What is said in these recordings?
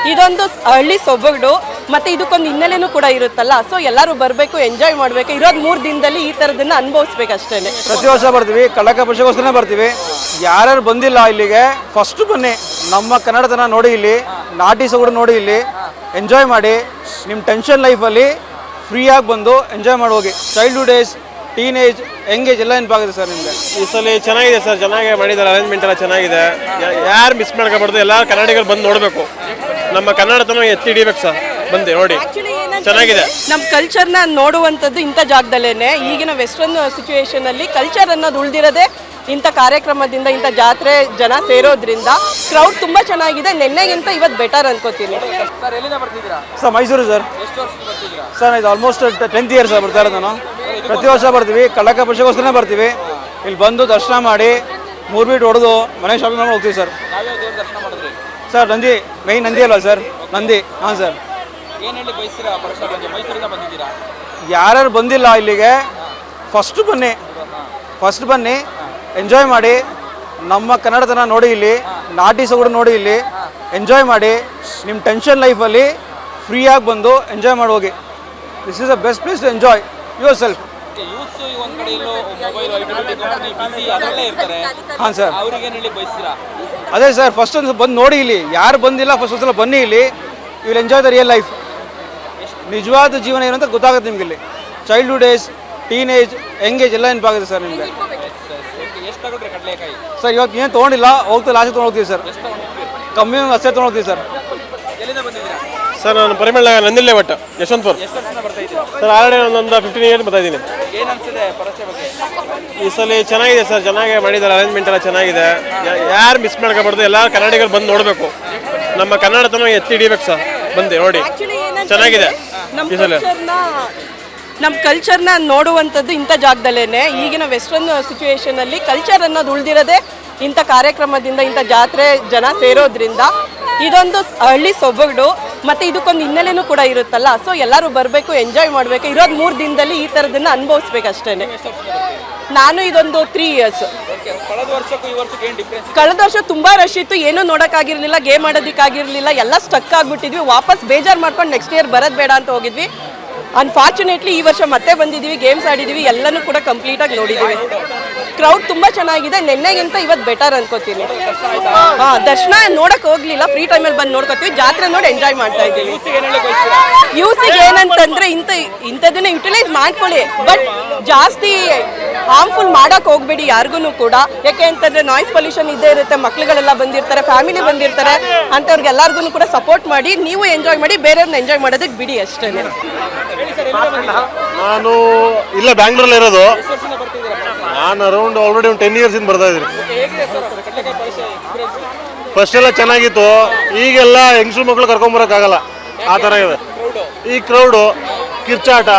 ಇದೊಂದು ಹಳ್ಳಿ ಸೊಬಗು ಮತ್ತೆ ಇದಕ್ಕೊಂದು ಹಿನ್ನೆಲೆನೂ ಕೂಡ ಇರುತ್ತಲ್ಲ. ಸೊ ಎಲ್ಲರೂ ಬರಬೇಕು, ಎಂಜಾಯ್ ಮಾಡಬೇಕು. ಇರೋದು 3 ದಿನದಲ್ಲಿ ಈ ಥರದನ್ನ ಅನುಭವಿಸ್ಬೇಕಷ್ಟೇ. ಪ್ರತಿ ವರ್ಷ ಬರ್ತೀವಿ, ಕಳ್ಳಕ ಪಕ್ಷಕ್ಕೋಸ್ಕರ ಬರ್ತೀವಿ. ಯಾರ್ಯಾರು ಬಂದಿಲ್ಲ ಇಲ್ಲಿಗೆ ಫಸ್ಟ್ ಬನ್ನಿ, ನಮ್ಮ ಕನ್ನಡತನ ನೋಡಿ, ಇಲ್ಲಿ ನಾಟಿ ಸೊಗಡು ನೋಡಿ, ಇಲ್ಲಿ ಎಂಜಾಯ್ ಮಾಡಿ. ನಿಮ್ಮ ಟೆನ್ಷನ್ ಲೈಫಲ್ಲಿ ಫ್ರೀಯಾಗಿ ಬಂದು ಎಂಜಾಯ್ ಮಾಡಿ ಹೋಗಿ. ಚೈಲ್ಡ್ಹುಡ್ ಏಜ್, ಟೀನೇಜ್, ಎಂಗೇಜ್ ಎಲ್ಲ ನೆನಪಾಗುತ್ತೆ ಸರ್ ನಿಮಗೆ. ಈ ಸಲ ಚೆನ್ನಾಗಿದೆ ಸರ್, ಚೆನ್ನಾಗಿ ಮಾಡಿದ್ದಾರೆ, ಅರೇಂಜ್ಮೆಂಟ್ ಎಲ್ಲ ಚೆನ್ನಾಗಿದೆ. ಯಾರು ಮಿಸ್ ಮಾಡ್ಕೋಬಾರ್ದು, ಎಲ್ಲ ಕನ್ನಡಿಗರು ಬಂದು ನೋಡಬೇಕು. ನಮ್ಮ ಕನ್ನಡತನ ಎತ್ತಿ ಹಿಡಿಬೇಕು ಸರ್, ಬಂದು ನೋಡಿ, ಚೆನ್ನಾಗಿದೆ. ನಮ್ಮ ಕಲ್ಚರ್ನ ನೋಡುವಂಥದ್ದು ಇಂಥ ಜಾಗದಲ್ಲೇನೆ. ಈಗಿನ ವೆಸ್ಟರ್ನ್ ಸಿಚುವೇಶನ್ ಅಲ್ಲಿ ಕಲ್ಚರ್ ಅನ್ನೋದು ಉಳಿದಿರೋದೇ ಇಂಥ ಕಾರ್ಯಕ್ರಮದಿಂದ, ಇಂಥ ಜಾತ್ರೆ ಜನ ಸೇರೋದ್ರಿಂದ ಕ್ರೌಡ್ ತುಂಬ ಚೆನ್ನಾಗಿದೆ. ನಿನ್ನೆಗಿಂತ ಇವತ್ತು ಬೆಟರ್ ಅನ್ಕೋತೀನಿ. ಸರ್ ಎಲ್ಲಿಂದ ಬರ್ತಿದ್ದೀರಾ? Sir Mysuru sir. ಎಷ್ಟು ವರ್ಷಕ್ಕೆ ಬರ್ತಿದ್ದೀರಾ? ಸರ್ ಇದು ಆಲ್ಮೋಸ್ಟ್ 10th ಇಯರ್ ಸರ್ ಬರ್ತಾ ಇರೋದು ನಾನು. ಪ್ರತಿ ವರ್ಷ ಬರ್ತೀವಿ, ಕಳ್ಳಕ ಪಕ್ಷಕ್ಕೋಸ್ಕರ ಬರ್ತೀವಿ. ಇಲ್ಲಿ ಬಂದು ದರ್ಶನ ಮಾಡಿ 3 ಬೀಟ್ ಹೊಡೆದು ಮನೆ ಶಾಪಿಂಗ್ ಮಾಡಿ ಹೋಗ್ತೀವಿ ಸರ್. ಯಾವ್ಯಾವ ದೇವ್ರ ದರ್ಶನ ಮಾಡಿದ್ರಿ? ಸರ್ ನಂದಿ, ಮೈನ್ ನಂದಿ ಅಲ್ವಾ ಸರ್? ನಂದಿ. ಹಾಂ ಸರ್. ಏನು ಹೇಳಿ ಬಯಸ್ತೀರಾ ಪರಶ ಬಗ್ಗೆ? ಮೈಸೂರಿಂದ ಬಂದಿದ್ದೀರಾ? ಯಾರ್ಯಾರು ಬಂದಿಲ್ಲ ಇಲ್ಲಿಗೆ ಫಸ್ಟ್ ಬನ್ನಿ, ಎಂಜಾಯ್ ಮಾಡಿ. ನಮ್ಮ ಕನ್ನಡತನ ನೋಡಿ, ಇಲ್ಲಿ ನಾಟಿ ಸೊಗಡು ನೋಡಿ, ಇಲ್ಲಿ ಎಂಜಾಯ್ ಮಾಡಿ. ನಿಮ್ಮ ಟೆನ್ಷನ್ ಲೈಫಲ್ಲಿ ಫ್ರೀಯಾಗಿ ಬಂದು ಎಂಜಾಯ್ ಮಾಡಿ ಹೋಗಿ. This is the best place to enjoy yourself. Youths ಒಂದು ಕಡೆ ಎಲ್ಲೋ ಮೊಬೈಲ್ ಬಿಸಿ ಅದರಲ್ಲೇ ಇರ್ತಾರೆ. ಹಾಂ ಸರ್. ಅವ್ರಿಗೆ ಏನು ಹೇಳಿ ಬಯಸ್ತೀರಾ? ಅದೇ ಸರ್, ಫಸ್ಟ್ ಒಂದು ಬಂದು ನೋಡಿ, ಇಲ್ಲಿ ಯಾರು ಬಂದಿಲ್ಲ ಫಸ್ಟ್ ಒಂದ್ಸಲ ಬನ್ನಿ. ಇಲ್ಲಿ you will enjoy the real life. ನಿಜವಾದ ಜೀವನ ಏನು ಅಂತ ಗೊತ್ತಾಗುತ್ತೆ ನಿಮಗೆ. ಇಲ್ಲಿ ಚೈಲ್ಡ್ಹುಡ್ ಏಜ್, ಟೀನೇಜ್, ಎಂಗೇಜ್ ಎಲ್ಲ ನೆನಪಾಗುತ್ತೆ ಸರ್ ನಿಮಗೆ. ಎಷ್ಟು ತಗೊಂಡ್ರಿ ಕಡಲೆಕಾಯಿ? ಸರ್ ಇವತ್ತು ಏನು ತೊಗೊಂಡಿಲ್ಲ, ಹೋಗ್ತಾ ಲಾಸ್ಟ್ ತೊಗೊಂಡೋಗ್ತೀವಿ ಸರ್. ಎಷ್ಟು ತಗೊಂಡಿರ್ತೀರಿ? ಕಮ್ಮಿ ಅಷ್ಟೇ ತೊಗೊಂಡೋಗ್ತೀವಿ ಸರ್. ಎಲ್ಲಿಂದ ಬಂದಿದ್ದೀರಾ? ಸರ್ ನಾನು ಪರಿಮಳ ನಂದಿಲ್ಲೆ ಒಟ್ಟು ಯಶವಂತಪುರ. ಎಷ್ಟು ವರ್ಷದಿಂದ ಬರ್ತಾ ಇದ್ದೀರಾ? ಸರ್ ಆಲ್ರೆಡಿ ಒಂದು 15 ಇಯರ್ಸ್ ಬರ್ತಾ ಇದ್ದೀನಿ. ಏನು ಅನ್ಸಿದೆ ಪರಶ ಬಗ್ಗೆ? ಈ ಸಲ ಚೆನ್ನಾಗಿದೆ ಸರ್, ಚೆನ್ನಾಗಿ ಮಾಡಿದ್ದಾರೆ, ಅರೇಂಜ್ಮೆಂಟ್ ಎಲ್ಲ ಚೆನ್ನಾಗಿದೆ. ಯಾರು ಮಿಸ್ ಮಾಡ್ಕೋಬಾರ್ದು, ಎಲ್ಲ ಕನ್ನಡಿಗರು ಬಂದು ನೋಡಬೇಕು. ನಮ್ಮ ಕನ್ನಡತನ ಎತ್ತಿ ಹಿಡಿಬೇಕು ಸರ್, ಬಂದು ನೋಡಿ, ಚೆನ್ನಾಗಿದೆ. ಈ ಸಲ ನಮ್ಮ ಕಲ್ಚರ್ನ ನೋಡುವಂಥದ್ದು ಇಂಥ ಜಾಗದಲ್ಲೇನೆ. ಈಗಿನ ವೆಸ್ಟರ್ನ್ ಸಿಚುವೇಶನ್ ಅಲ್ಲಿ ಕಲ್ಚರ್ ಅನ್ನೋದು ಉಳಿದಿರೋದೇ ಇಂಥ ಕಾರ್ಯಕ್ರಮದಿಂದ, ಇಂಥ ಜಾತ್ರೆ ಜನ ಸೇರೋದ್ರಿಂದ. ಇದೊಂದು ಹಳ್ಳಿ ಸೊಬಗು ಮತ್ತೆ ಇದಕ್ಕೊಂದು ಹಿನ್ನೆಲೆನೂ ಕೂಡ ಇರುತ್ತಲ್ಲ. ಸೊ ಎಲ್ಲರೂ ಬರಬೇಕು, ಎಂಜಾಯ್ ಮಾಡಬೇಕು. ಇರೋದು 3 ದಿನದಲ್ಲಿ ಈ ಥರದನ್ನ ಅನುಭವಿಸ್ಬೇಕಷ್ಟೇ. ನಾನು ಇದೊಂದು 3 ಇಯರ್ಸ್. ಕಳೆದ ವರ್ಷಕ್ಕೂ ಈ ವರ್ಷಕ್ಕೆ ಏನು ಡಿಫ್ರೆನ್ಸ್? ಕಳೆದ ವರ್ಷ ತುಂಬಾ ರಶ್ ಇತ್ತು, ಏನೂ ನೋಡೋಕ್ಕಾಗಿರ್ಲಿಲ್ಲ, ಗೇಮ್ ಆಡೋದಕ್ಕಾಗಿರ್ಲಿಲ್ಲ, ಎಲ್ಲ ಸ್ಟಕ್ ಆಗ್ಬಿಟ್ಟಿದ್ವಿ. ವಾಪಸ್ ಬೇಜಾರು ಮಾಡ್ಕೊಂಡು ನೆಕ್ಸ್ಟ್ ಇಯರ್ ಬರೋದು ಬೇಡ ಅಂತ ಹೋಗಿದ್ವಿ. ಅನ್ಫಾರ್ಚುನೇಟ್ಲಿ ಈ ವರ್ಷ ಮತ್ತೆ ಬಂದಿದ್ದೀವಿ, ಗೇಮ್ಸ್ ಆಡಿದ್ದೀವಿ, ಎಲ್ಲನೂ ಕೂಡ ಕಂಪ್ಲೀಟಾಗಿ ನೋಡಿದ್ದೀವಿ. ಕ್ರೌಡ್ ತುಂಬ ಚೆನ್ನಾಗಿದೆ. ನಿನ್ನೆಗಿಂತ ಇವತ್ತು ಬೆಟರ್ ಅನ್ಕೋತೀನಿ. ಹಾಂ, ದರ್ಶನ ನೋಡಕ್ಕೆ ಹೋಗ್ಲಿಲ್ಲ, ಫ್ರೀ ಟೈಮಲ್ಲಿ ಬಂದು ನೋಡ್ಕೋತೀವಿ. ಜಾತ್ರೆ ನೋಡಿ ಎಂಜಾಯ್ ಮಾಡ್ತಾ ಇದ್ದೀವಿ. ಯೂಸಿಗೆ ಏನಂತಂದ್ರೆ ಇಂಥದನ್ನ ಯುಟಿಲೈಸ್ ಮಾಡ್ಕೊಳ್ಳಿ, ಬಟ್ ಜಾಸ್ತಿ ಹಾರ್ಮ್ಫುಲ್ ಮಾಡಕ್ಕೆ ಹೋಗ್ಬೇಡಿ ಯಾರಿಗೂ ಕೂಡ. ಯಾಕೆ ಅಂತಂದ್ರೆ ನಾಯ್ಸ್ ಪೊಲ್ಯೂಷನ್ ಇದ್ದೇ ಇರುತ್ತೆ, ಮಕ್ಳುಗಳೆಲ್ಲ ಬಂದಿರ್ತಾರೆ, ಫ್ಯಾಮಿಲಿ ಬಂದಿರ್ತಾರೆ, ಅಂಥವ್ರಿಗೆಲ್ಲರಿಗೂ ಕೂಡ ಸಪೋರ್ಟ್ ಮಾಡಿ, ನೀವು ಎಂಜಾಯ್ ಮಾಡಿ, ಬೇರೆಯವ್ರನ್ನ ಎಂಜಾಯ್ ಮಾಡೋದಕ್ಕೆ ಬಿಡಿ ಅಷ್ಟೇ. ನಾನು ಇಲ್ಲ ಬ್ಯಾಂಗ್ಳೂರಲ್ಲಿ ಇರೋದು. ನಾನು ಅರೌಂಡ್ ಆಲ್ರೆಡಿ ಒಂದು 10 ಇಯರ್ಸ್ ಇಂದ ಬರ್ತಾ ಇದ್ದೀನಿ. ಫಸ್ಟ್ ಎಲ್ಲ ಚೆನ್ನಾಗಿತ್ತು, ಈಗೆಲ್ಲ ಹೆಂಗಸರು ಮಕ್ಕಳು ಕರ್ಕೊಂಬರಕ್ಕಾಗಲ್ಲ, ಆ ಥರ ಇದೆ ಈ ಕ್ರೌಡು, ಕಿರ್ಚಾಟ.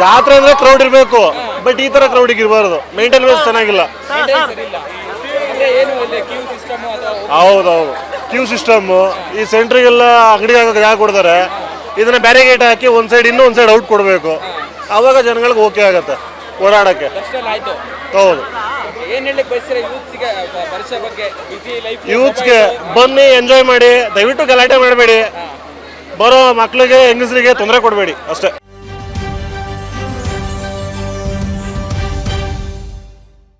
ಜಾತ್ರೆ ಅಂದ್ರೆ ಕ್ರೌಡ್ ಇರಬೇಕು, ಬಟ್ ಈ ತರ ಕ್ರೌಡಿಗೆ ಇರಬಾರ್ದು. ಮೇಂಟೆನೆನ್ಸ್ ಚೆನ್ನಾಗಿಲ್ಲ. ಹೌದೌದು, ಕ್ಯೂ ಸಿಸ್ಟಮ್ಮು. ಈ ಸೆಂಟ್ರಿಗೆಲ್ಲ ಅಂಗಡಿ ಜಾಗ ಕೊಡ್ತಾರೆ, ಇದನ್ನ ಬ್ಯಾರಿಗೇಟ್ ಹಾಕಿ ಒಂದು ಸೈಡ್ ಇನ್ನು ಒಂದು ಸೈಡ್ ಔಟ್ ಕೊಡಬೇಕು. ಆವಾಗ ಜನಗಳಿಗೆ ಓಕೆ ಆಗುತ್ತೆ ಓಡಾಡಕ್ಕೆ. ಹೌದು. ಯೂತ್ಸ್ಗೆ ಬನ್ನಿ, ಎಂಜಾಯ್ ಮಾಡಿ, ದಯವಿಟ್ಟು ಗಲಾಟೆ ಮಾಡಬೇಡಿ. ಬರೋ ಮಕ್ಕಳಿಗೆ ಹೆಂಗಸರಿಗೆ ತೊಂದರೆ ಕೊಡಬೇಡಿ ಅಷ್ಟೇ.